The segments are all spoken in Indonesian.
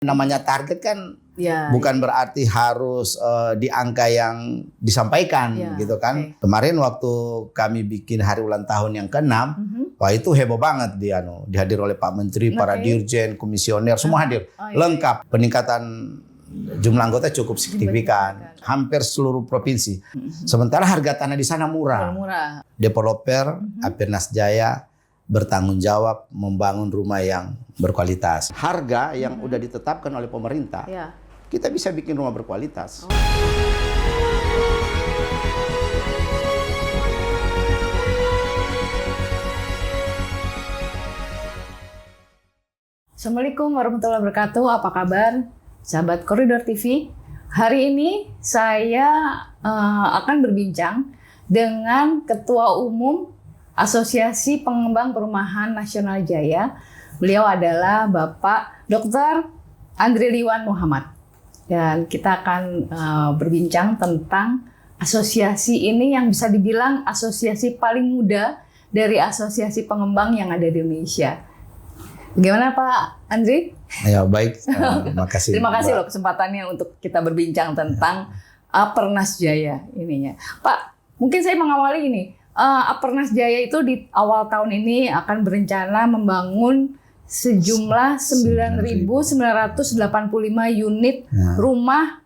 Namanya target kan Ya, bukan berarti harus di angka yang disampaikan Ya, gitu kan. oke. Kemarin waktu kami bikin hari ulang tahun yang ke-6, wah itu heboh banget dihadir oleh Pak Menteri, para Oke. dirjen, komisioner, semua hadir. Oh, iya. Lengkap. Peningkatan jumlah anggota cukup signifikan. Hampir seluruh provinsi. Sementara harga tanah di sana murah. Murah. Developer Apernas Jaya bertanggung jawab membangun rumah yang berkualitas. Harga yang udah ditetapkan oleh pemerintah, Ya. kita bisa bikin rumah berkualitas. Assalamualaikum warahmatullahi wabarakatuh. Apa kabar, sahabat Koridor TV? Hari ini saya akan berbincang dengan Ketua Umum Asosiasi Pengembang Perumahan Nasional Jaya. Beliau adalah Bapak Dr. Andriliwan Muhammad. Dan kita akan berbincang tentang asosiasi ini yang bisa dibilang asosiasi paling muda dari asosiasi pengembang yang ada di Indonesia. Bagaimana Pak Andri? Ya baik, makasih. Terima kasih Mbak. loh kesempatannya untuk kita berbincang tentang Apernas Jaya ininya. Pak, mungkin saya mengawali ini. Apernas Jaya itu di awal tahun ini akan berencana membangun sejumlah 9.985 unit rumah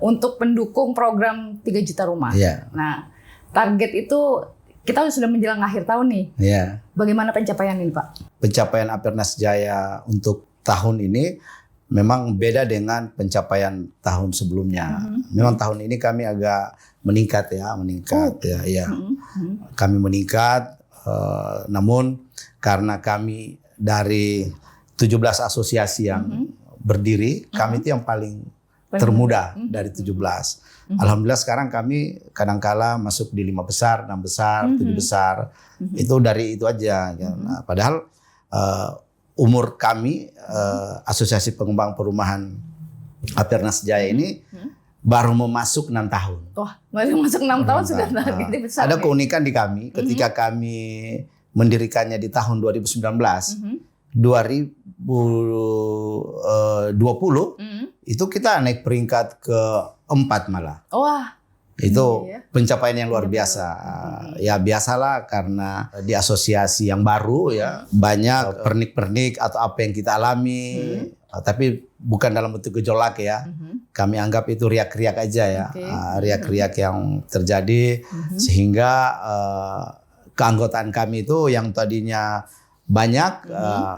untuk pendukung program 3 juta rumah. Ya. Nah, target itu kita sudah menjelang akhir tahun nih. Ya. Bagaimana pencapaian ini, Pak? Pencapaian Apernas Jaya untuk tahun ini memang beda dengan pencapaian tahun sebelumnya. Memang tahun ini kami agak meningkat. Ya. Kami meningkat, namun karena kami dari 17 asosiasi yang berdiri, kami itu yang paling termuda dari 17. Alhamdulillah sekarang kami kadangkala masuk di 5 besar, 6 besar, 7 besar. Itu dari itu aja. Nah, padahal umur kami Asosiasi Pengembang Perumahan Apernas Jaya ini baru memasuk 6 tahun. Wah, baru masuk 6 tahun sudah targetnya besar. Ada nih. keunikan di kami ketika kami mendirikannya di tahun 2019. 2020 itu kita naik peringkat ke-4 malah. Wah, Itu iya. pencapaian yang luar biasa. Ya biasalah karena di asosiasi yang baru ya banyak pernik-pernik atau apa yang kita alami. Tapi bukan dalam bentuk gejolak ya. Kami anggap itu riak-riak aja ya. Oke. Riak-riak yang terjadi sehingga keanggotaan kami itu yang tadinya banyak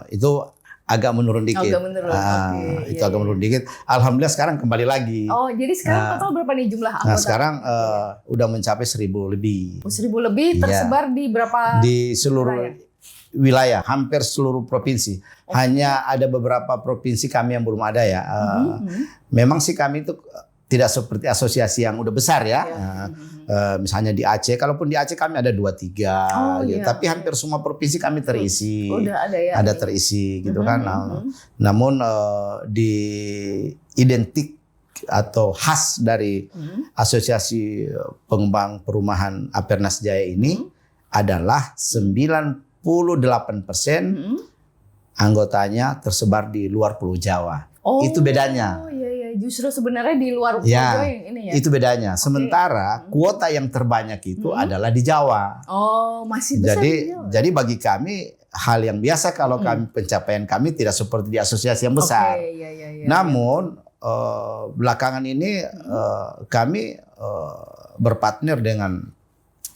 itu agak menurun dikit. Agak menurun, oke, Itu iya, agak menurun dikit. Alhamdulillah sekarang kembali lagi. Oh, jadi sekarang total berapa nih jumlah anggota? Nah sekarang udah mencapai 1.000 lebih. 1.000 lebih tersebar di berapa? Di seluruh wilayah, hampir seluruh provinsi. Hanya ada beberapa provinsi kami yang belum ada ya. Memang sih kami itu tidak seperti asosiasi yang udah besar ya. Misalnya di Aceh, kalaupun di Aceh kami ada 2-3 gitu. Tapi hampir semua provinsi kami terisi. Udah ada ya. Ada terisi gitu kan. Namun di identik atau khas dari Asosiasi Pengembang Perumahan Apernas Jaya ini adalah 98% anggotanya tersebar di luar Pulau Jawa. Itu bedanya. Oh iya iya, justru sebenarnya di luar Pulau Ya, Jawa yang ini ya. itu bedanya. Sementara kuota yang terbanyak itu adalah di Jawa. Oh, masih besar di Jawa. Jadi bagi kami hal yang biasa kalau kami pencapaian kami tidak seperti di asosiasi yang besar. Oke, iya iya iya. Namun belakangan ini kami berpartner dengan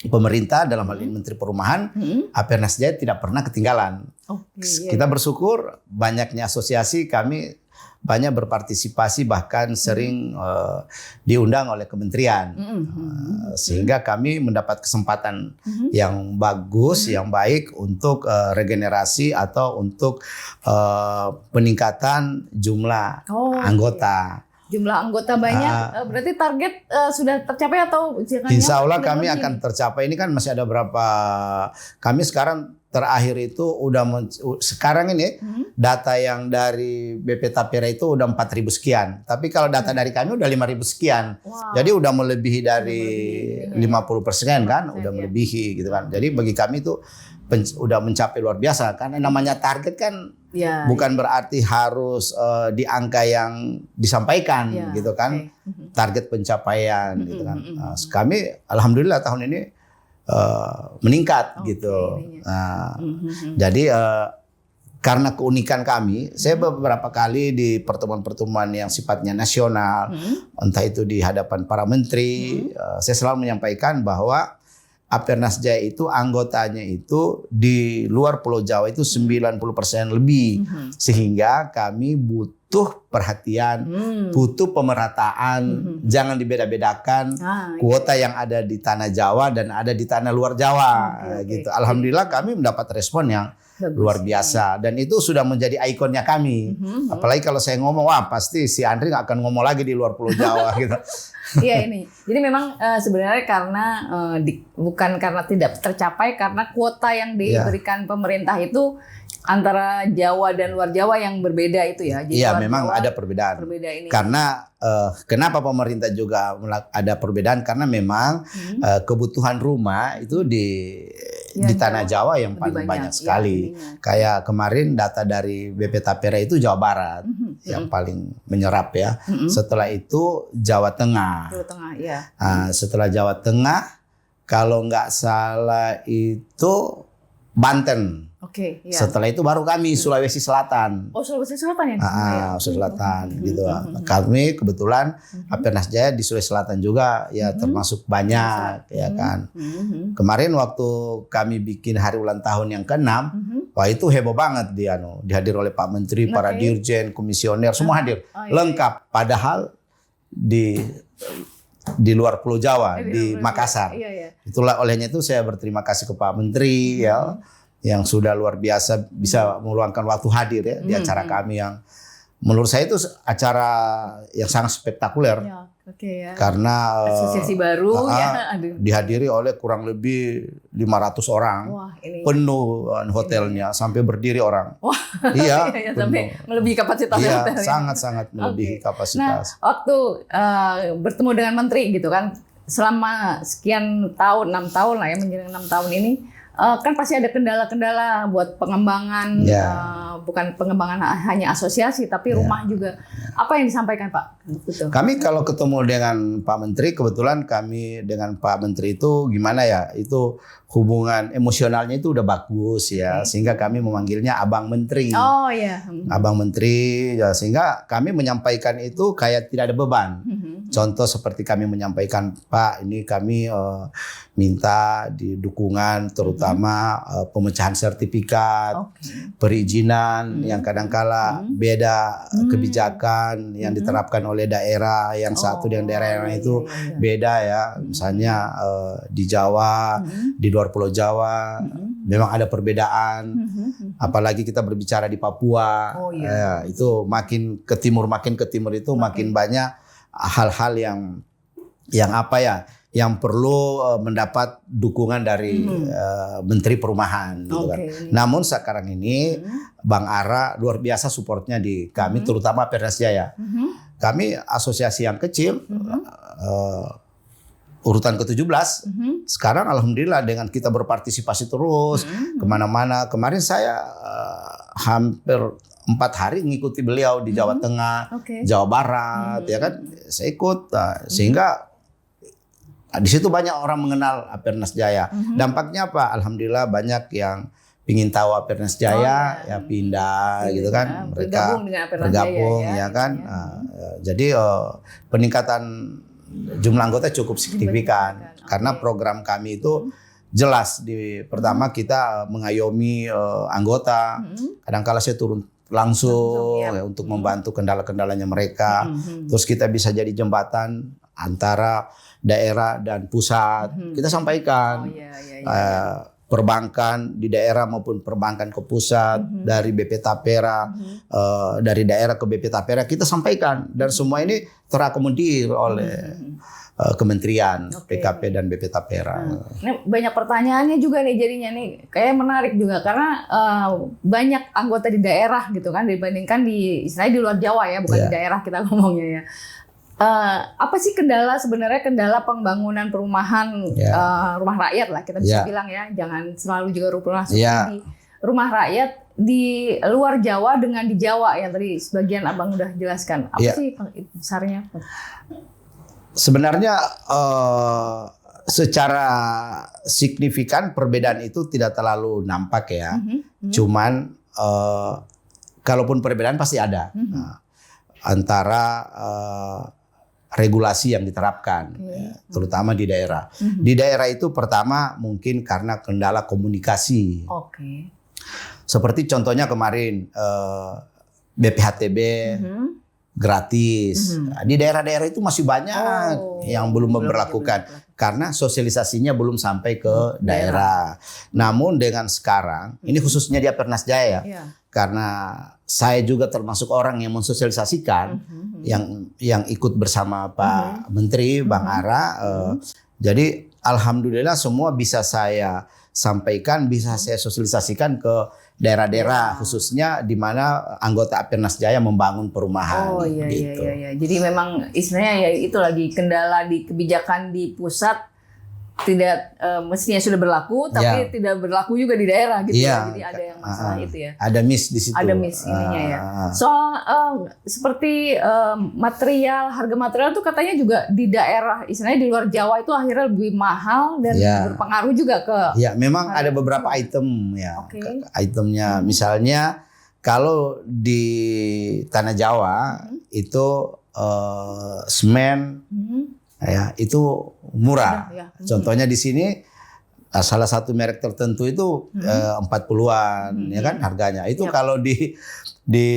pemerintah dalam hal ini Menteri Perumahan. Apernas Jaya tidak pernah ketinggalan. Oke, Kita bersyukur banyaknya asosiasi kami banyak berpartisipasi bahkan sering diundang oleh kementerian. Sehingga kami mendapat kesempatan yang bagus, yang baik untuk regenerasi atau untuk peningkatan jumlah anggota. Jumlah anggota banyak, berarti target sudah tercapai atau Insya Allah kami akan tercapai. Ini kan masih ada berapa, kami sekarang terakhir itu udah sekarang ini data yang dari BP Tapera itu udah 4.000 sekian. Tapi kalau data dari kami udah 5.000 sekian. Wow. Jadi udah melebihi dari 50% kan, udah melebihi gitu kan. Jadi bagi kami itu udah mencapai luar biasa. Karena namanya target kan Ya, bukan berarti harus di angka yang disampaikan ya, gitu kan. oke. Target pencapaian gitu kan. Kami alhamdulillah tahun ini meningkat Oke, gitu. ininya. Nah, jadi karena keunikan kami, saya beberapa kali di pertemuan-pertemuan yang sifatnya nasional, entah itu di hadapan para menteri, saya selalu menyampaikan bahwa Apernas Jaya itu anggotanya itu di luar Pulau Jawa itu 90% lebih. Sehingga kami butuh perhatian, butuh pemerataan, jangan dibeda-bedakan kuota yang ada di tanah Jawa dan ada di tanah luar Jawa gitu. Alhamdulillah kami mendapat respon yang luar biasa dan itu sudah menjadi ikonnya kami. Apalagi kalau saya ngomong, wah pasti si Andri nggak akan ngomong lagi di luar Pulau Jawa gitu. Iya ini. Jadi memang sebenarnya karena bukan karena tidak tercapai, karena kuota yang diberikan pemerintah itu antara Jawa dan luar Jawa yang berbeda itu ya. Iya, memang Jawa ada perbedaan. Ini. Karena kenapa pemerintah juga ada perbedaan? Karena memang kebutuhan rumah itu di tanah Jawa yang paling banyak sekali. Kayak kemarin data dari BP Tapera itu Jawa Barat yang paling menyerap ya. Setelah itu Jawa Tengah. Jawa Tengah, ya. Setelah Jawa Tengah, kalau nggak salah itu Banten. Oke. Ya. Setelah itu baru kami Sulawesi Selatan. Oh, Sulawesi Selatan ya? Sulawesi Selatan gitu. Kami kebetulan Apernas Jaya di Sulawesi Selatan juga ya termasuk banyak ya kan. Kemarin waktu kami bikin hari ulang tahun yang ke-6, wah itu heboh banget dihadir oleh Pak Menteri, para dirjen, komisioner semua hadir. Lengkap. Padahal di luar Pulau Jawa, di Makassar. Itulah olehnya itu saya berterima kasih ke Pak Menteri ya, yang sudah luar biasa bisa meluangkan waktu hadir ya di acara kami yang menurut saya itu acara yang sangat spektakuler. Ya. Karena asosiasi baru dihadiri oleh kurang lebih 500 orang. Wah, ini penuh hotelnya sampai berdiri orang. Wah, iya, sampai melebihi kapasitas hotel. Iya, sangat-sangat melebihi kapasitas. Nah, waktu bertemu dengan menteri gitu kan, selama sekian tahun, 6 tahun lah ya, menjelang 6 tahun ini, kan pasti ada kendala-kendala buat pengembangan, bukan pengembangan hanya asosiasi, tapi rumah juga. Apa yang disampaikan Pak? Betul. Kami kalau ketemu dengan Pak Menteri, kebetulan kami dengan Pak Menteri itu gimana ya, itu hubungan emosionalnya itu udah bagus ya, sehingga kami memanggilnya Abang Menteri. Oh iya. Abang Menteri, ya, sehingga kami menyampaikan itu kayak tidak ada beban. Contoh seperti kami menyampaikan, Pak, ini kami minta di dukungan terutama pemecahan sertifikat, perizinan yang kadangkala beda kebijakan yang diterapkan oleh daerah yang satu dengan daerah yang itu beda ya. Misalnya di Jawa, di luar Pulau Jawa memang ada perbedaan. Apalagi kita berbicara di Papua, itu makin ke timur itu makin banyak hal-hal yang apa ya, yang perlu mendapat dukungan dari Menteri Perumahan gitu kan. Namun sekarang ini Bang Ara luar biasa supportnya di kami, terutama Apernas Jaya. Kami asosiasi yang kecil, urutan ke-17. Sekarang alhamdulillah dengan kita berpartisipasi terus kemana-mana. Kemarin saya hampir 4 hari ngikuti beliau di Jawa Tengah, Jawa Barat, ya kan, saya ikut, sehingga di situ banyak orang mengenal Apernas Jaya. Dampaknya apa? Alhamdulillah banyak yang ingin tahu Apernas Jaya, ya pindah gitu kan, mereka bergabung ya kan. Jadi peningkatan jumlah anggota cukup signifikan karena program kami itu jelas. Pertama kita mengayomi anggota, kadang-kala saya turun langsung ya, untuk membantu kendala-kendalanya mereka. Terus kita bisa jadi jembatan antara daerah dan pusat. Kita sampaikan perbankan di daerah maupun perbankan ke pusat, dari BP Tapera, dari daerah ke BP Tapera, kita sampaikan, dan semua ini terakomodir oleh kementerian PKP dan BP Tapera. Ini banyak pertanyaannya juga nih jadinya nih, kayak menarik juga karena banyak anggota di daerah gitu kan dibandingkan di istilahnya di luar Jawa ya, bukan di daerah kita ngomongnya ya. Apa sih sebenarnya kendala pembangunan perumahan rumah rakyat lah kita bisa bilang ya, jangan selalu juga rumah subsidi. Rumah rakyat di luar Jawa dengan di Jawa yang tadi sebagian Abang udah jelaskan. Apa sih besarnya? Sebenarnya secara signifikan perbedaan itu tidak terlalu nampak ya. Cuman kalaupun perbedaan pasti ada antara regulasi yang diterapkan, terutama di daerah. Di daerah itu pertama mungkin karena kendala komunikasi. Seperti contohnya kemarin BPHTB gratis. Di daerah-daerah itu masih banyak yang belum memperlakukan karena sosialisasinya belum sampai ke daerah. Namun dengan sekarang, ini khususnya di Apernas Jaya, karena saya juga termasuk orang yang mensosialisasikan, yang ikut bersama Pak Menteri, Bang Ara. Jadi alhamdulillah semua bisa saya sampaikan, bisa saya sosialisasikan ke daerah-daerah khususnya di mana anggota Apernas Jaya membangun perumahan. Gitu. Jadi memang istilahnya ya itu lagi kendala di kebijakan di pusat tidak mestinya sudah berlaku tapi tidak berlaku juga di daerah gitu ya. Jadi ada yang masalah itu ya. Ada miss di situ. Ada miss ininya ya. Soal seperti harga material tuh katanya juga di daerah istilahnya di luar Jawa itu akhirnya lebih mahal dan berpengaruh juga ke. Ya, memang ada beberapa item ya. Itemnya misalnya kalau di tanah Jawa itu semen ya itu murah. Contohnya di sini salah satu merek tertentu itu 40-an ya kan harganya. Itu kalau di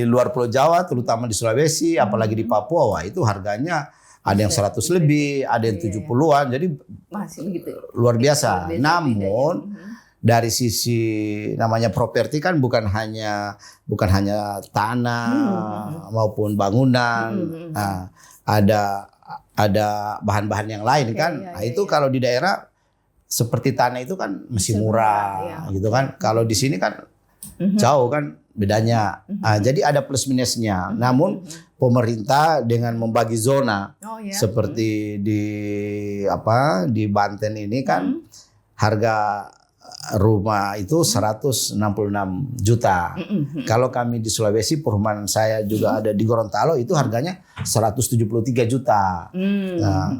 luar Pulau Jawa terutama di Sulawesi apalagi di Papua wah itu harganya ada yang 100 lebih, ada yang 70-an. Jadi masih begitu. Luar biasa. Namun dari sisi namanya properti kan bukan hanya tanah maupun bangunan. Nah, ada bahan-bahan yang lain kan. Itu kalau di daerah seperti tanah itu kan masih murah gitu kan. Kalau di sini kan jauh kan bedanya. Jadi ada plus minusnya. Namun pemerintah dengan membagi zona seperti di Banten ini kan harga rumah itu 166 juta. Kalau kami di Sulawesi, perumahan saya juga ada di Gorontalo itu harganya 173 juta. Nah,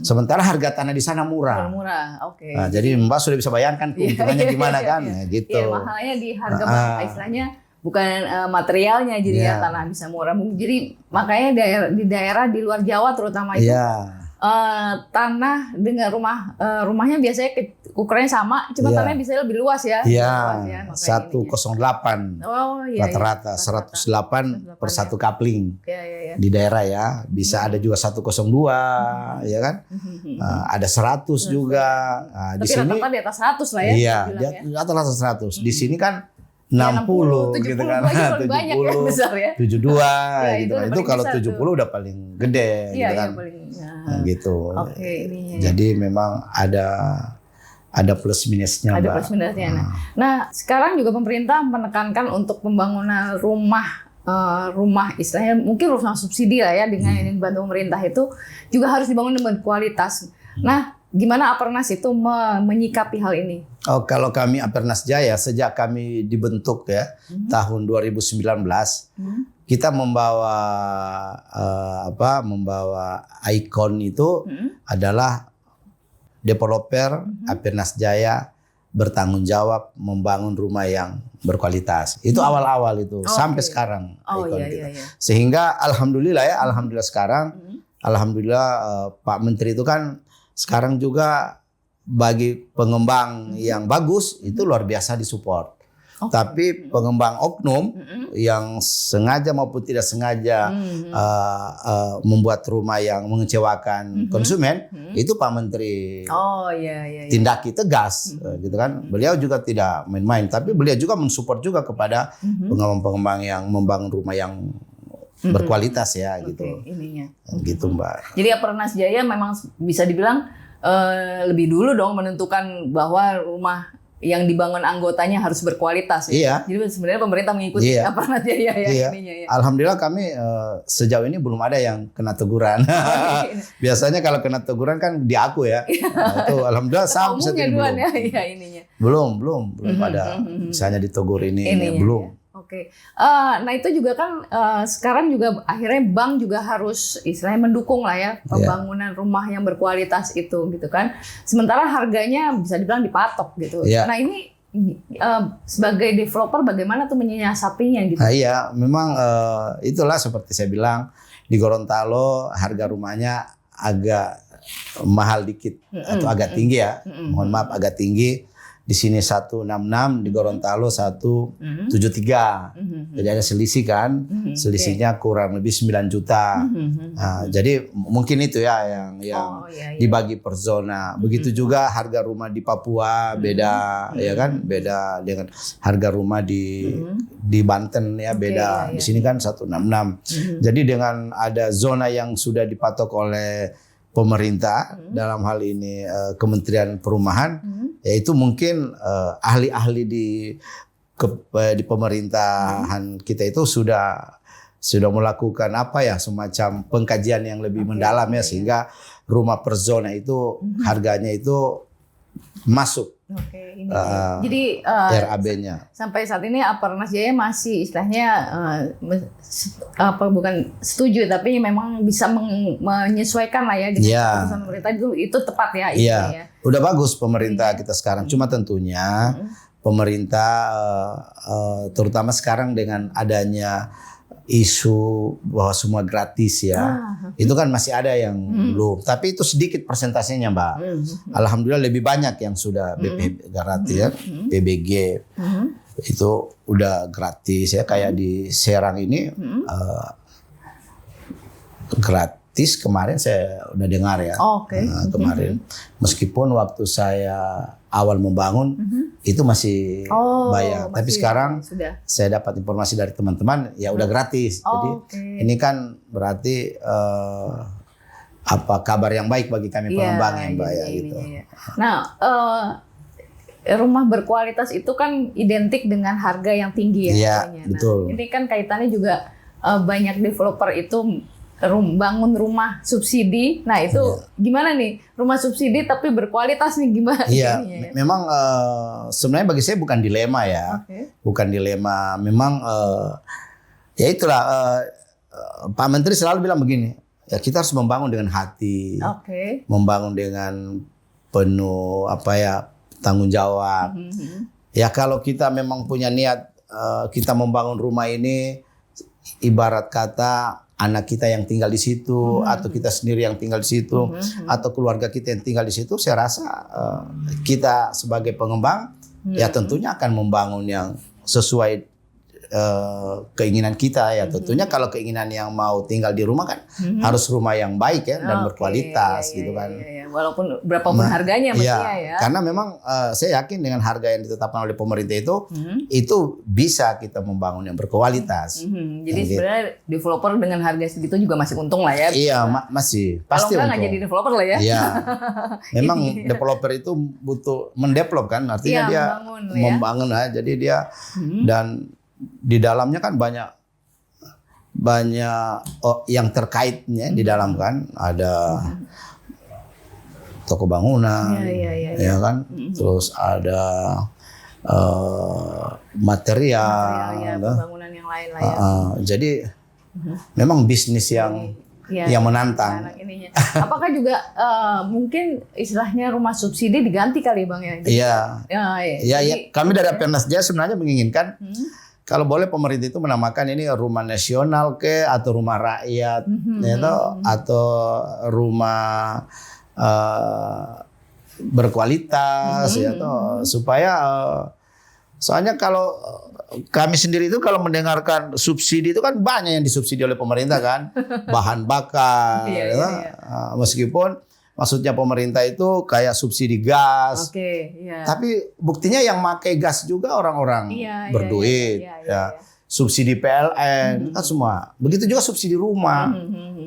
sementara harga tanah di sana murah. Nah, jadi Mbak sudah bisa bayangkan keuntungannya gimana kan? Gitu. Iya, mahalnya di harga istilahnya bukan materialnya jadi ya tanah bisa murah. Jadi makanya di daerah di luar Jawa terutama itu tanah dengan rumahnya biasanya ukurannya sama, cuma tanahnya bisa lebih luas ya. Iya, 108 rata-rata 108 per satu kapling di daerah ya. Bisa ada juga 102 ya kan. Ada 100 juga. Nah, di sini rata-rata di atas 100 lah ya. Iya, di atas 100. Di sini kan 60 gitu kan. 70, banyak ya, besar ya. 72 gitu kan. Itu kalau 70 tuh. Udah paling gede gitu kan. Nah, gitu. Jadi memang ada plus minusnya. Ada plus minusnya. Nah, sekarang juga pemerintah menekankan untuk pembangunan rumah istilahnya mungkin rumah subsidi lah ya dengan yang dibantu pemerintah itu juga harus dibangun dengan kualitas. Nah, gimana Apernas itu menyikapi hal ini? Oh, kalau kami Apernas Jaya sejak kami dibentuk ya tahun 2019 kita membawa ikon itu adalah developer Apernas Jaya bertanggung jawab membangun rumah yang berkualitas. Itu awal-awal itu sampai sekarang ikon kita. Sehingga alhamdulillah sekarang alhamdulillah Pak Menteri itu kan sekarang juga bagi pengembang yang bagus itu luar biasa disupport. Tapi pengembang oknum yang sengaja maupun tidak sengaja membuat rumah yang mengecewakan konsumen itu Pak Menteri tindaki tegas gitu kan. Beliau juga tidak main-main tapi beliau juga mensupport juga kepada pengembang-pengembang yang membangun rumah yang berkualitas ya gitu. Gitu Mbak. Jadi Apernas Jaya memang bisa dibilang lebih dulu dong menentukan bahwa rumah yang dibangun anggotanya harus berkualitas. Iya. Jadi sebenarnya pemerintah mengikuti Aparnas Jaya ya Iya. ininya ya. Alhamdulillah kami sejauh ini belum ada yang kena teguran. Biasanya kalau kena teguran kan di aku ya. Nah, itu alhamdulillah sampai saat ini belum. Ya, ininya. Belum ada. Misalnya ditegur ini belum. Ya. Oke, nah itu juga kan sekarang juga akhirnya bank juga harus istilahnya mendukung lah ya pembangunan rumah yang berkualitas itu gitu kan. Sementara harganya bisa dibilang dipatok gitu. Nah ini sebagai developer bagaimana tuh menyiasatinya gitu? Nah, iya, memang itulah seperti saya bilang di Gorontalo harga rumahnya agak mahal dikit atau agak tinggi ya. Mohon maaf agak tinggi. Di sini 166, di Gorontalo 173. Jadi ada selisih kan. Selisihnya kurang lebih 9 juta. Nah, jadi mungkin itu ya yang dibagi per zona. Begitu juga harga rumah di Papua beda ya kan, beda dengan harga rumah di Banten ya beda. Di sini kan 166. Jadi dengan ada zona yang sudah dipatok oleh pemerintah dalam hal ini Kementerian Perumahan, yaitu mungkin ahli-ahli di pemerintahan kita itu sudah melakukan apa ya semacam pengkajian yang lebih mendalam ya sehingga rumah per zona itu harganya itu masuk. Jadi RAB-nya. Sampai saat ini Aparnas Jaya masih istilahnya bukan setuju tapi memang bisa menyesuaikan lah ya dengan keputusan pemerintah itu tepat ya. Iya. Udah bagus pemerintah kita sekarang. Cuma tentunya pemerintah terutama sekarang dengan adanya isu bahwa semua gratis ya, itu kan masih ada yang belum. Tapi itu sedikit persentasenya Mbak. Alhamdulillah lebih banyak yang sudah BP gratis ya, PBG itu udah gratis ya. Kayak di Serang ini gratis kemarin saya udah dengar ya. Kemarin meskipun waktu saya awal membangun itu masih bayar. Tapi sekarang saya dapat informasi dari teman-teman ya udah gratis. Jadi ini kan berarti apa kabar yang baik bagi kami pengembang yang bayar gitu. Nah, rumah berkualitas itu kan identik dengan harga yang tinggi ya. Iya, betul. Ini kan kaitannya juga banyak developer itu bangun rumah subsidi. Nah itu gimana nih rumah subsidi tapi berkualitas nih gimana? Iya, memang sebenarnya bagi saya bukan dilema ya, bukan dilema. Memang ya itulah Pak Menteri selalu bilang begini, ya kita harus membangun dengan hati, membangun dengan penuh tanggung jawab. Ya kalau kita memang punya niat kita membangun rumah ini, ibarat kata anak kita yang tinggal di situ atau kita sendiri yang tinggal di situ atau keluarga kita yang tinggal di situ, saya rasa kita sebagai pengembang ya tentunya akan membangun yang sesuai keinginan kita ya. Tentunya kalau keinginan yang mau tinggal di rumah kan harus rumah yang baik ya dan berkualitas gitu kan. Walaupun berapapun harganya mestinya ya. Karena memang saya yakin dengan harga yang ditetapkan oleh pemerintah itu bisa kita membangun yang berkualitas. Jadi sebenarnya developer dengan harga segitu juga masih untung lah ya. Iya, masih pasti kalau untung. nggak jadi developer lah ya. Iya. Memang developer itu butuh mendevelop kan, artinya dia membangun lah. Jadi dia dan di dalamnya kan banyak yang terkaitnya di dalam kan, ada toko bangunan, ya kan, terus ada material, pembangunan yang lain lah ya. Jadi memang bisnis yang menantang. Apakah juga mungkin istilahnya rumah subsidi diganti kali Bang ya? Iya. Kami dari Aparnas Jaya sebenarnya menginginkan kalau boleh pemerintah itu menamakan ini rumah nasional atau rumah rakyat, atau rumah berkualitas, supaya soalnya kalau kami sendiri itu kalau mendengarkan subsidi itu kan banyak yang disubsidi oleh pemerintah kan, bahan bakar, meskipun maksudnya pemerintah itu kayak subsidi gas, tapi buktinya yang pakai gas juga orang-orang berduit, subsidi PLN kan semua. Begitu juga subsidi rumah.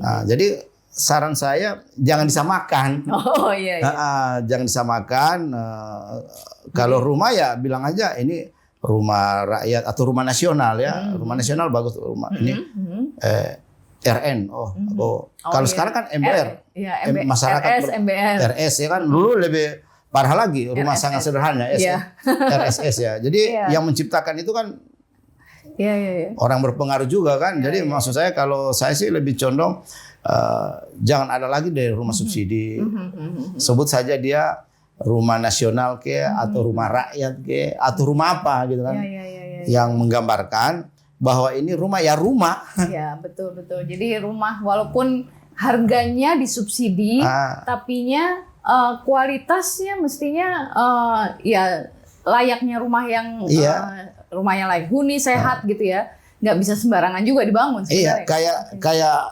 Nah, jadi saran saya jangan disamakan. Oh iya. Jangan disamakan. Kalau rumah ya bilang aja ini rumah rakyat atau rumah nasional ya. Rumah nasional bagus rumah ini. RN. Kalau sekarang kan MBR. Masyarakat MBR. RS ya kan. Dulu lebih parah lagi, rumah sangat sederhana RSS ya. Jadi yang menciptakan itu kan orang berpengaruh juga kan. Jadi maksud saya kalau saya sih lebih condong jangan ada lagi dari rumah subsidi. Sebut saja dia rumah nasional atau rumah rakyat atau rumah apa gitu kan. Yang menggambarkan bahwa ini rumah ya rumah. Iya, betul. Jadi rumah walaupun harganya disubsidi, tapinya kualitasnya mestinya ya layaknya rumah yang rumahnya layak huni, sehat gitu ya. Nggak bisa sembarangan juga dibangun sebenarnya. Iya, kayak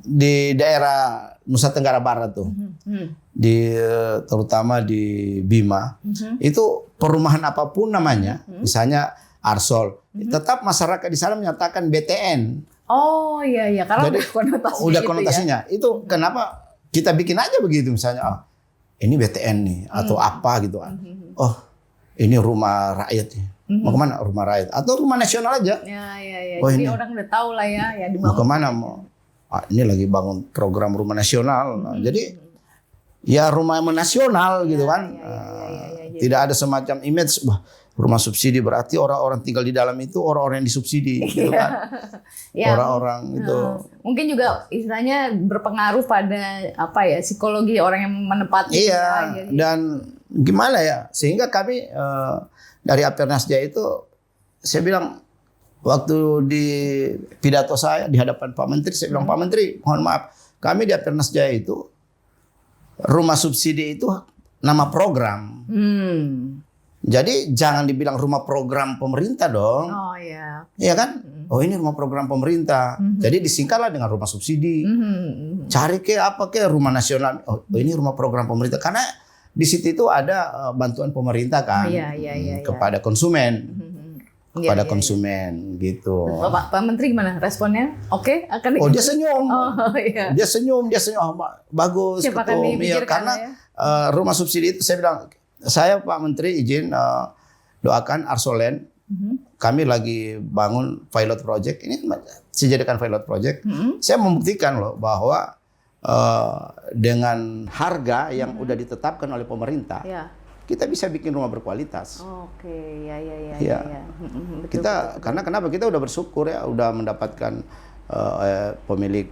di daerah Nusa Tenggara Barat tuh. Terutama di Bima. Itu perumahan apapun namanya, misalnya Arsol, tetap masyarakat di sana menyatakan BTN. Oh iya, karena jadi, udah konotasinya. Ya? Itu kenapa kita bikin aja begitu misalnya, ini BTN nih atau apa gitu. Oh, ini rumah rakyat nih. Mau kemana? Rumah rakyat atau rumah nasional aja. Iya. Jadi ini orang udah tahu lah ya mau kemana mau? Ini lagi bangun program rumah nasional. Jadi ya rumah nasional gitu kan. Tidak ada semacam image rumah subsidi berarti orang-orang tinggal di dalam itu orang-orang yang disubsidi gitu kan. Orang-orang itu mungkin juga istilahnya berpengaruh pada psikologi orang yang menempati. Iya. Dan gimana ya sehingga kami dari Apernas Jaya itu saya bilang waktu di pidato saya di hadapan Pak Menteri saya bilang Pak Menteri mohon maaf kami di Apernas Jaya itu rumah subsidi itu nama program. Jadi jangan dibilang rumah program pemerintah dong. Oh iya. Iya kan? Oh ini rumah program pemerintah. Jadi disingkatlah dengan rumah subsidi. Cari rumah nasional. Oh ini rumah program pemerintah karena di situ itu ada bantuan pemerintah kan kepada konsumen. Kepada konsumen gitu. Pak Menteri gimana responnya? Oke, akan dia senyum. Iya. Dia senyum. Bagus ketum. Karena rumah subsidi itu saya bilang saya Pak Menteri izin doakan Arsolen. Kami lagi bangun pilot project. Ini saya jadikan pilot project. Saya membuktikan loh bahwa dengan harga yang udah ditetapkan oleh pemerintah, kita bisa bikin rumah berkualitas. Oke, ya. Kita karena kenapa kita udah bersyukur ya, udah mendapatkan pemilik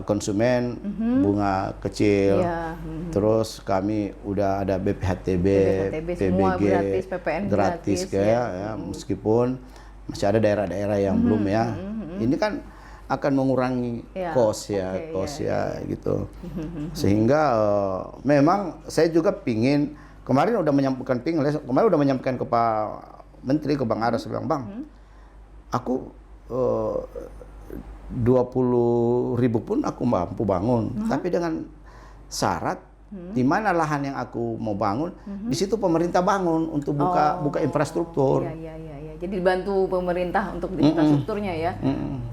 konsumen bunga kecil. Terus kami udah ada BPHTB, semua PBG gratis, PPN gratis ya, meskipun masih ada daerah-daerah yang belum ya. Ini kan akan mengurangi kos gitu. Sehingga memang saya juga pingin kemarin udah menyampaikan ke Pak Menteri, ke Bang Aras, bilang Bang, aku 20.000 pun aku mampu bangun, tapi dengan syarat di mana lahan yang aku mau bangun, di situ pemerintah bangun untuk buka infrastruktur. Jadi dibantu pemerintah untuk infrastrukturnya ya.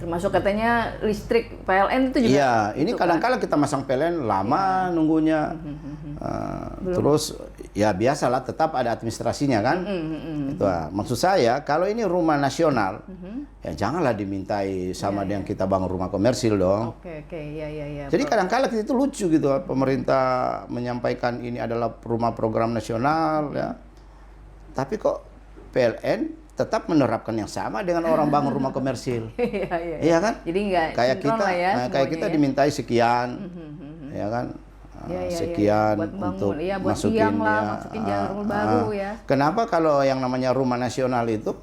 Termasuk katanya listrik PLN itu juga. Iya, ini kadang-kala kita masang PLN lama nunggunya. Terus ya biasalah tetap ada administrasinya kan. Itu maksud saya kalau ini rumah nasional ya janganlah dimintai sama dengan kita bangun rumah komersil dong. Iya. Jadi kadang-kala itu lucu gitu pemerintah menyampaikan ini adalah rumah program nasional ya. Tapi kok PLN tetap menerapkan yang sama dengan orang bangun rumah komersil. Iya kan? Jadi enggak kayak kita kayak kita dimintai sekian. Ya kan? Sekian buat untuk buat masukin jalur baru ya. Kenapa kalau yang namanya rumah nasional itu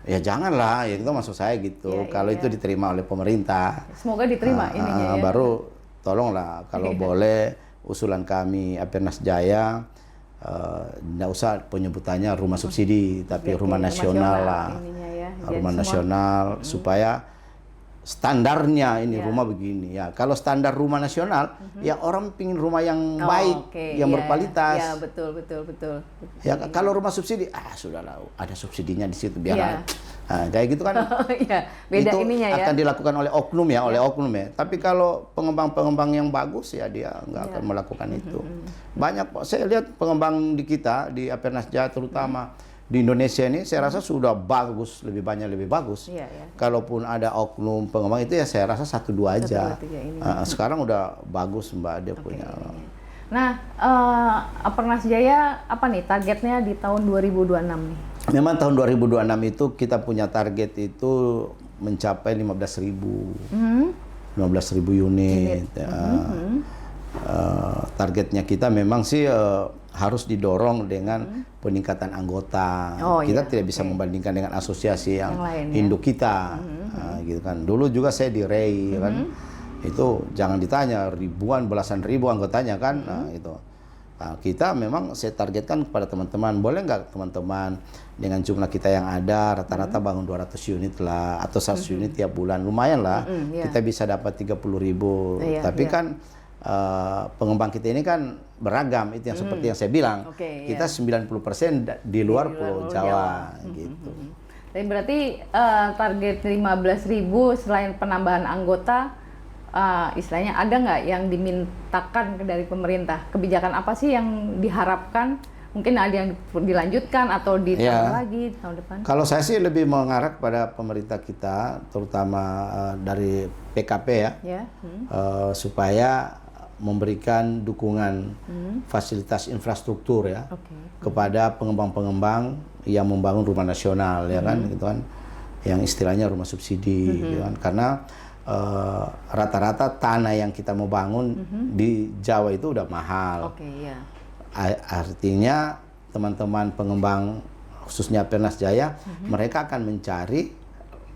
ya janganlah, ya itu maksud saya gitu. Kalau itu diterima oleh pemerintah. Semoga diterima ininya ya. Baru tolonglah kalau boleh usulan kami Apernas Jaya nggak usah penyebutannya rumah subsidi, tapi rumah nasional lah. Rumah nasional supaya standarnya ini rumah begini ya. Kalau standar rumah nasional ya orang pingin rumah yang baik, yang berkualitas. Ya, betul. Ya kalau rumah subsidi sudahlah ada subsidinya di situ biar kayak gitu kan. Beda itu ininya ya. akan dilakukan oleh oknum ya, Tapi kalau pengembang-pengembang yang bagus ya dia nggak akan melakukan itu. Banyak saya lihat pengembang di kita di Apernas Jaya terutama di Indonesia ini saya rasa sudah bagus, lebih bagus. Kalaupun ada oknum pengembang itu ya saya rasa 1-2 aja. Sekarang udah bagus Mbak dia punya. Nah, Apernas Jaya apa nih targetnya di tahun 2026 nih? Memang tahun 2026 itu kita punya target itu mencapai 15.000 unit. Targetnya kita memang sih harus didorong dengan peningkatan anggota. Kita tidak bisa membandingkan dengan asosiasi yang induk kita, gitu kan. Dulu juga saya di REI kan, itu jangan ditanya belasan ribu anggotanya kan, itu. Nah, kita memang saya targetkan kepada teman-teman, boleh nggak teman-teman dengan jumlah kita yang ada rata-rata bangun 200 unit lah atau 100 unit tiap bulan, lumayan lah, kita bisa dapat 30.000. Tapi kan pengembang kita ini kan beragam, itu yang seperti yang saya bilang. Kita 90% di luar Pulau Jawa, gitu. Tapi berarti target 15.000 selain penambahan anggota, istilahnya ada nggak yang dimintakan dari pemerintah? Kebijakan apa sih yang diharapkan? Mungkin ada yang dilanjutkan atau ditambah lagi tahun depan? Kalau saya sih lebih mengarah kepada pemerintah kita, terutama dari PKP supaya memberikan dukungan fasilitas infrastruktur ya kepada pengembang-pengembang yang membangun rumah nasional ya kan, gitu kan, yang istilahnya rumah subsidi, gitu kan. Karena rata-rata tanah yang kita mau bangun di Jawa itu udah mahal. Artinya teman-teman pengembang khususnya Apernas Jaya mereka akan mencari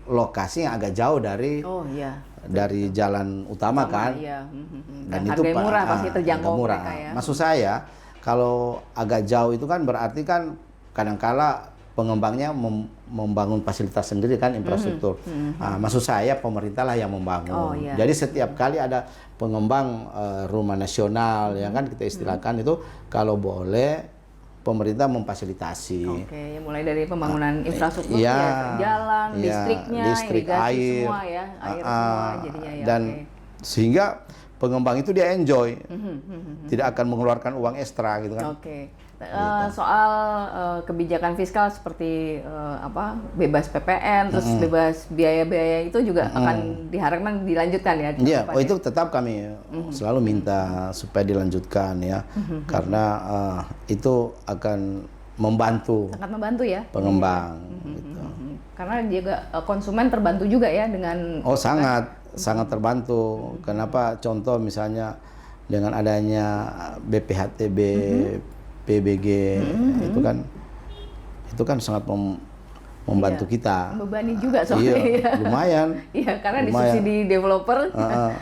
lokasi yang agak jauh dari jalan utama kan. Dan itu murah, pasti terjangkau murah. Maksud saya kalau agak jauh itu kan berarti kan kadangkala pengembangnya membangun fasilitas sendiri kan, infrastruktur. Maksud saya pemerintah lah yang membangun. Jadi setiap kali ada pengembang rumah nasional ya kan kita istilahkan itu, kalau boleh pemerintah memfasilitasi. Mulai dari pembangunan infrastruktur, jalan, listrik, air, semua ya, air semua jadinya ya. Dan sehingga pengembang itu dia enjoy, tidak akan mengeluarkan uang ekstra gitu kan. Soal kebijakan fiskal seperti bebas PPN, terus bebas biaya-biaya itu juga akan diharapkan dilanjutkan ya? Itu tetap kami selalu minta supaya dilanjutkan ya, karena itu akan membantu. Sangat membantu ya pengembang. Gitu. Karena juga konsumen terbantu juga ya dengan. Sangat terbantu. Kenapa? Contoh misalnya dengan adanya BPHTB, PBG itu kan sangat membantu kita. Membebani juga soalnya. Lumayan. Karena disubsidi developer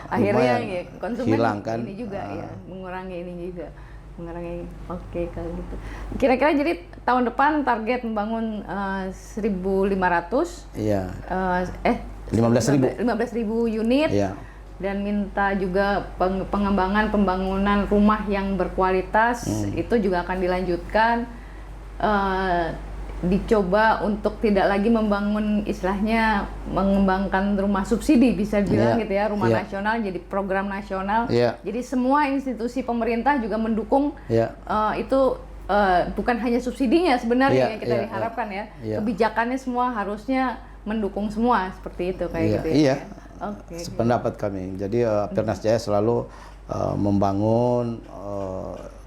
akhirnya konsumen hilang kan. Ini juga mengurangi ini juga. Kalau gitu. Kira-kira jadi tahun depan target membangun 1.500. 15.000 unit. Dan minta juga pengembangan pembangunan rumah yang berkualitas, itu juga akan dilanjutkan. Dicoba untuk tidak lagi membangun istilahnya mengembangkan rumah subsidi, bisa bilang gitu ya, rumah nasional jadi program nasional. Jadi semua institusi pemerintah juga mendukung itu, bukan hanya subsidinya sebenarnya yang kita diharapkan ya. Kebijakannya semua harusnya mendukung semua, seperti itu kayak gitu ya. Sependapat kami. Jadi Apernas Jaya selalu membangun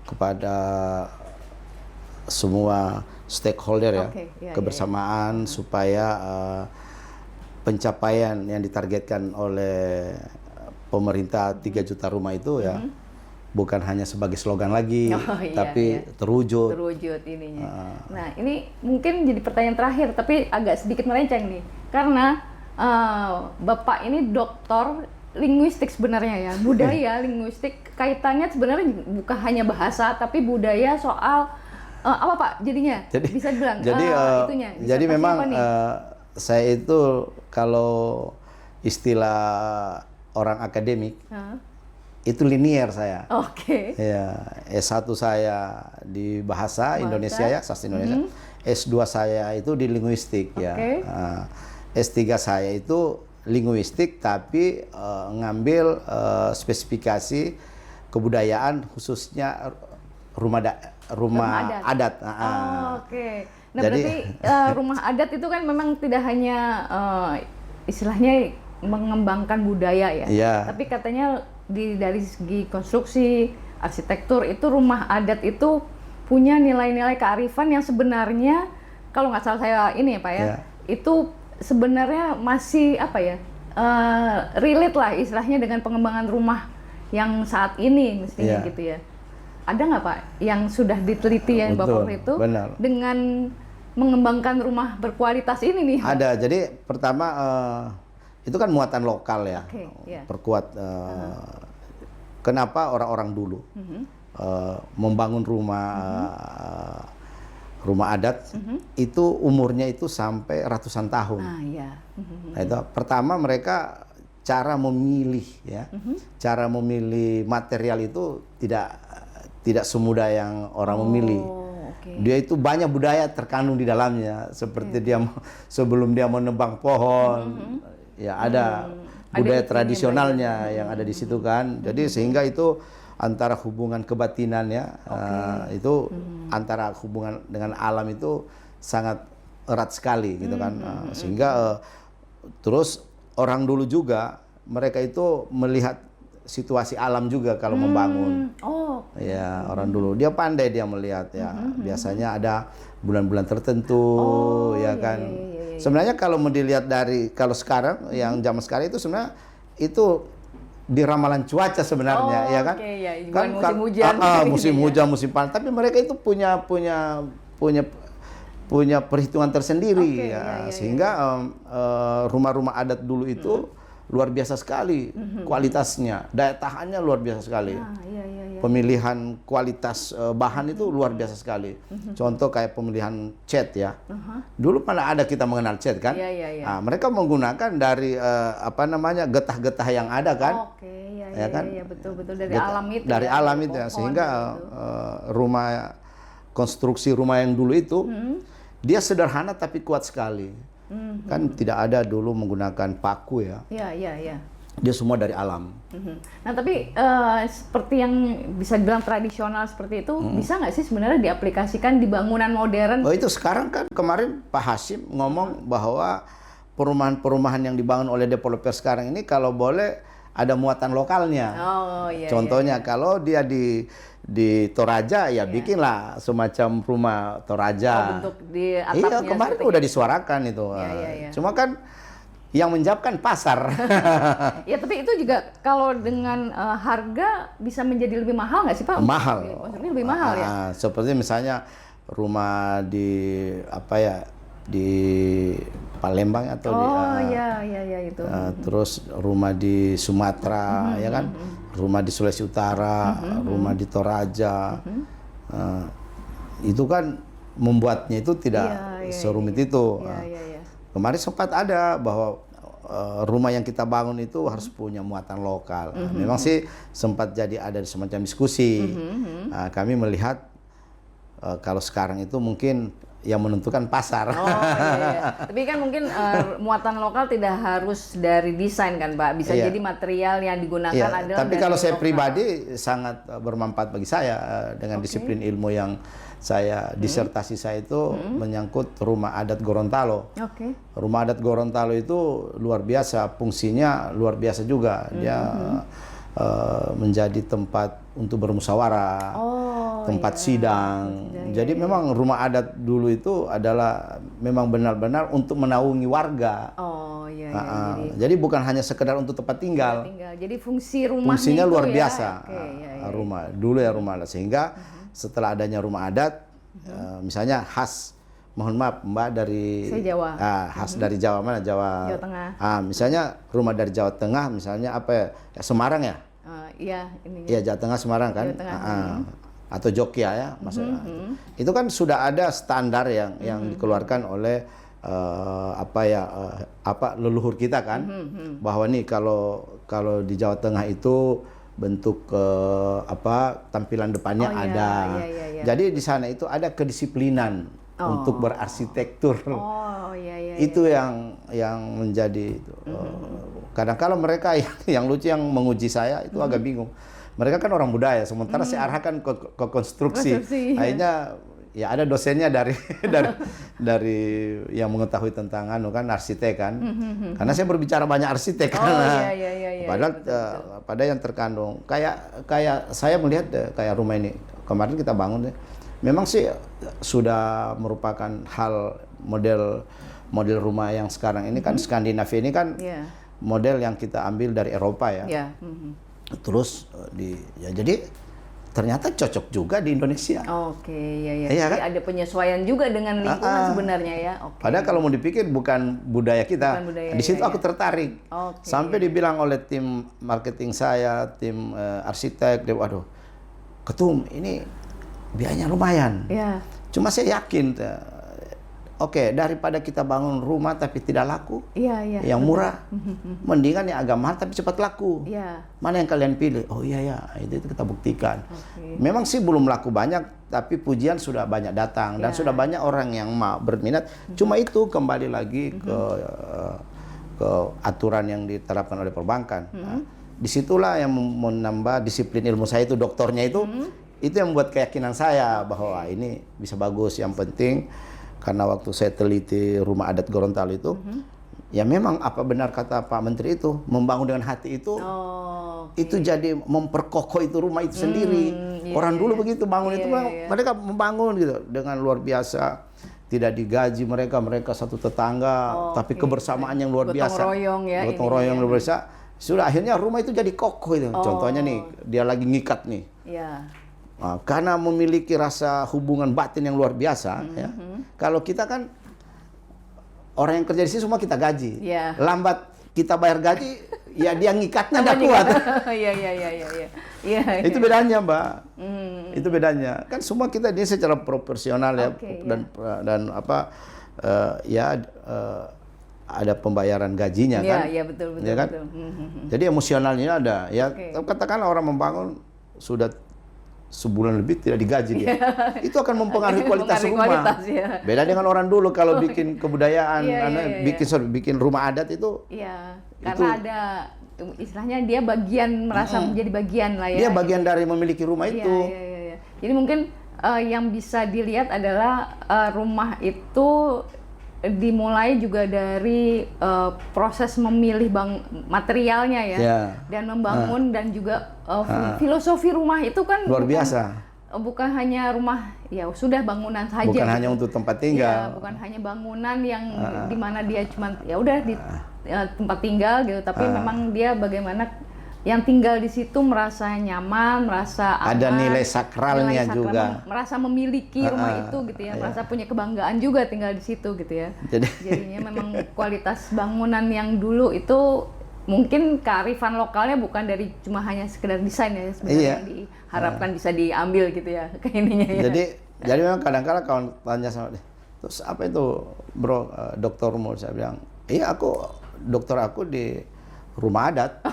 kepada semua stakeholder kebersamaan supaya pencapaian yang ditargetkan oleh pemerintah 3 juta rumah itu bukan hanya sebagai slogan lagi, tapi terwujud ininya. Nah, ini mungkin jadi pertanyaan terakhir, tapi agak sedikit melenceng nih, karena Bapak ini doktor linguistik sebenarnya ya, budaya linguistik, kaitannya sebenarnya bukan hanya bahasa, tapi budaya soal apa Pak jadinya? Bisa dibilang jadi memang saya itu kalau istilah orang akademik, Hah? itu linier saya. Oke. Ya, S1 saya di bahasa Indonesia ya, sastra Indonesia. S2 saya itu di linguistik ya. Oke. S3 saya itu linguistik tapi ngambil spesifikasi kebudayaan khususnya rumah adat. Oke. Nah, Jadi- berarti rumah adat itu kan memang tidak hanya istilahnya mengembangkan budaya ya. Iya. Tapi katanya dari segi konstruksi, arsitektur itu rumah adat itu punya nilai-nilai kearifan yang sebenarnya kalau nggak salah saya ini ya Pak ya, Iya. itu sebenarnya masih apa ya, relate lah istilahnya dengan pengembangan rumah yang saat ini mestinya Iya. gitu ya. Ada nggak Pak yang sudah diteliti yang Bapak Betul, itu benar. dengan mengembangkan rumah berkualitas ini nih? Ada. Jadi pertama itu kan muatan lokal ya. Oke, iya. Perkuat kenapa orang-orang dulu membangun rumah adat itu umurnya itu sampai ratusan tahun. Ah ya. Nah, itu pertama mereka cara memilih ya, cara memilih material itu tidak semudah yang orang memilih. Oh, oke. Dia itu banyak budaya terkandung di dalamnya, seperti dia sebelum dia menebang pohon, ya ada budaya Ada tradisionalnya yang ada di situ kan. Jadi sehingga itu antara hubungan kebatinan ya, itu antara hubungan dengan alam itu sangat erat sekali gitu kan. Sehingga terus orang dulu juga mereka itu melihat situasi alam juga kalau membangun. Oh, Ya, orang dulu dia pandai dia melihat ya. Biasanya ada bulan-bulan tertentu ya kan. Sebenarnya kalau mau dilihat dari kalau sekarang yang zaman sekarang itu sebenarnya itu di ramalan cuaca sebenarnya ya kan. Oke, ya. Kan Bukan musim hujan. musim hujan, musim panas, tapi mereka itu punya perhitungan tersendiri Oke, ya. iya. Sehingga rumah-rumah adat dulu itu luar biasa sekali kualitasnya, daya tahannya luar biasa sekali. Ah, iya. Pemilihan kualitas bahan itu luar biasa sekali. Contoh kayak pemilihan cat ya. Dulu mana ada kita mengenal cat kan? Iya. Nah, mereka menggunakan dari getah-getah yang ada kan? Oke, Ya kan? iya, betul dari Getah- alam itu. Dari ya, alam dari itu ya. pohon Sehingga gitu. konstruksi rumah yang dulu itu dia sederhana tapi kuat sekali. Kan tidak ada dulu menggunakan paku ya. Iya. Dia semua dari alam. Nah, tapi seperti yang bisa dibilang tradisional seperti itu, bisa nggak sih sebenarnya diaplikasikan di bangunan modern? Oh itu sekarang kan kemarin Pak Hasyim ngomong bahwa perumahan-perumahan yang dibangun oleh developer sekarang ini kalau boleh ada muatan lokalnya. Oh iya. Contohnya kalau dia di Toraja ya bikinlah semacam rumah Toraja. Bentuk di atapnya. Iya kemarin seperti udah disuarakan itu. Iya. Cuma kan yang menjawabkan pasar. Ya, tapi itu juga kalau dengan harga bisa menjadi lebih mahal nggak sih Pak? Mahal. Maksudnya lebih mahal ya? Seperti misalnya rumah di di Palembang atau iya itu. terus rumah di Sumatera ya kan, rumah di Sulawesi Utara, rumah di Toraja, itu kan membuatnya itu tidak serumit itu. Iya. Kemarin sempat ada bahwa rumah yang kita bangun itu harus punya muatan lokal. Memang sih sempat jadi ada semacam diskusi. Kami melihat kalau sekarang itu mungkin yang menentukan pasar. Oh iya. Tapi kan mungkin muatan lokal tidak harus dari desain kan Pak, bisa Iya. jadi material yang digunakan Iya, adalah tapi dari kalau saya lokal. pribadi sangat bermanfaat bagi saya dengan disiplin ilmu yang saya disertasi saya itu menyangkut rumah adat Gorontalo. Oke. Rumah adat Gorontalo itu luar biasa, fungsinya luar biasa juga. Dia menjadi tempat untuk bermusyawarah, tempat sidang. Jadi memang rumah adat dulu itu adalah memang benar-benar untuk menaungi warga. Oh iya. Jadi bukan hanya sekedar untuk tempat tinggal. Jadi fungsi rumahnya Fungsinya itu luar ya. biasa. Oke, iya. Rumah dulu ya rumah adat, sehingga setelah adanya rumah adat misalnya khas, mohon maaf Mbak dari Saya Jawa. khas dari Jawa mana? Jawa Tengah. Misalnya rumah dari Jawa Tengah misalnya apa ya? Semarang ya? Iya, ini. Iya, Jawa Tengah Semarang kan? Jawa Tengah. Atau Jogja ya, maksudnya. Itu kan sudah ada standar yang dikeluarkan oleh apa leluhur kita kan, bahwa nih kalau di Jawa Tengah itu bentuk tampilan depannya ada. Jadi di sana itu ada kedisiplinan untuk berarsitektur. Itu yang menjadi itu. Kadang kalau mereka yang lucu yang menguji saya itu agak bingung. Mereka kan orang budaya, sementara saya arahkan ke konstruksi. Akhirnya ya ada dosennya dari yang mengetahui tentang arsitek kan. Karena saya berbicara banyak arsitek kan. Padahal pada yang terkandung kayak saya melihat kayak rumah ini kemarin kita bangun memang sih sudah merupakan hal model rumah yang sekarang ini kan Skandinavia ini kan model yang kita ambil dari Eropa ya. Terus jadi ternyata cocok juga di Indonesia. Iya kan? Jadi ada penyesuaian juga dengan lingkungan sebenarnya ya. Padahal kalau mau dipikir bukan budaya kita. Di situ aku tertarik. Sampai dibilang oleh tim marketing saya, tim arsitek, waduh, ketum ini biayanya lumayan. Cuma saya yakin, daripada kita bangun rumah tapi tidak laku, yang murah, mendingan yang agak mahal tapi cepat laku. Mana yang kalian pilih? Oh iya itu kita buktikan. Memang sih belum laku banyak, tapi pujian sudah banyak datang dan sudah banyak orang yang mau berminat. Cuma itu kembali lagi ke aturan yang diterapkan oleh perbankan. Nah, disitulah yang menambah disiplin ilmu saya itu doktornya itu yang membuat keyakinan saya bahwa ini bisa bagus. Yang penting karena waktu saya teliti rumah adat Gorontalo itu, ya memang apa benar kata Pak Menteri itu, membangun dengan hati itu, itu jadi memperkokoh itu rumah itu sendiri. Orang dulu begitu bangun itu, mereka membangun gitu dengan luar biasa. Tidak digaji mereka satu tetangga, tapi kebersamaan yang luar biasa. Gotong royong luar biasa. Sudah akhirnya rumah itu jadi kokoh itu. Contohnya nih, dia lagi ngikat nih. Nah, karena memiliki rasa hubungan batin yang luar biasa, ya. Kalau kita kan orang yang kerja di sini semua kita gaji, lambat kita bayar gaji, ya dia ngikatnya nggak kuat. Itu bedanya, Mbak. Itu bedanya. Kan semua kita ini secara proporsional ya, dan ada pembayaran gajinya kan. Iya betul. Ya kan? Jadi emosionalnya ada. Ya katakanlah orang membangun sudah sebulan lebih tidak digaji dia. Itu akan mempengaruhi kualitas rumah. Beda dengan orang dulu kalau bikin kebudayaan, bikin rumah adat itu. Karena ada istilahnya dia merasa menjadi bagian lah ya. Dia bagian dari memiliki rumah itu. Jadi mungkin yang bisa dilihat adalah rumah itu dimulai juga dari proses memilih materialnya dan membangun dan juga filosofi rumah itu kan luar biasa. Bukan hanya rumah sudah bangunan saja. Bukan hanya untuk tempat tinggal. Bukan hanya bangunan yang dimana dia cuma di tempat tinggal gitu, tapi memang dia bagaimana yang tinggal di situ merasa nyaman, merasa aman, ada nilai sakralnya juga, merasa memiliki rumah itu gitu ya, merasa punya kebanggaan juga tinggal di situ gitu ya. Jadinya memang kualitas bangunan yang dulu itu mungkin kearifan lokalnya bukan dari cuma hanya sekedar desain ya sebenarnya yang diharapkan bisa diambil gitu ya ke ininya ya. Jadi memang kadang-kadang kawan tanya sama dia, terus apa itu bro dokter umur, saya bilang dokter aku di rumah adat.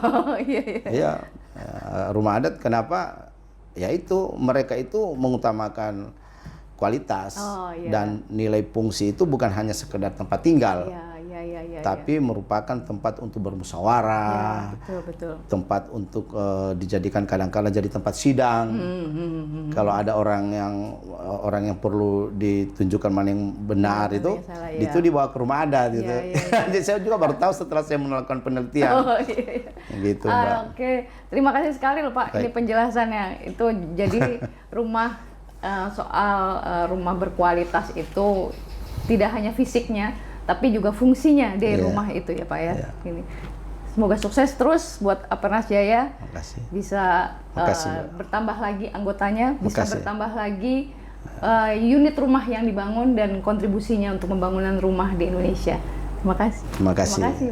Rumah adat kenapa? Ya itu mereka itu mengutamakan kualitas dan nilai fungsi itu bukan hanya sekedar tempat tinggal. Tapi merupakan tempat untuk bermusyawarah, tempat untuk dijadikan kadang-kala jadi tempat sidang. Kalau ada orang yang perlu ditunjukkan mana yang benar itu dibawa ke rumah adat gitu. Jadi saya juga baru tahu setelah saya melakukan penelitian. Gitu, Mbak. Terima kasih sekali loh Pak. Ini penjelasannya itu jadi rumah soal rumah berkualitas itu tidak hanya fisiknya, tapi juga fungsinya di rumah itu ya Pak ya. Ini semoga sukses terus buat Apernas Jaya. Bisa bertambah lagi anggotanya, bisa bertambah lagi unit rumah yang dibangun dan kontribusinya untuk pembangunan rumah di Indonesia. Terima kasih. Terima kasih.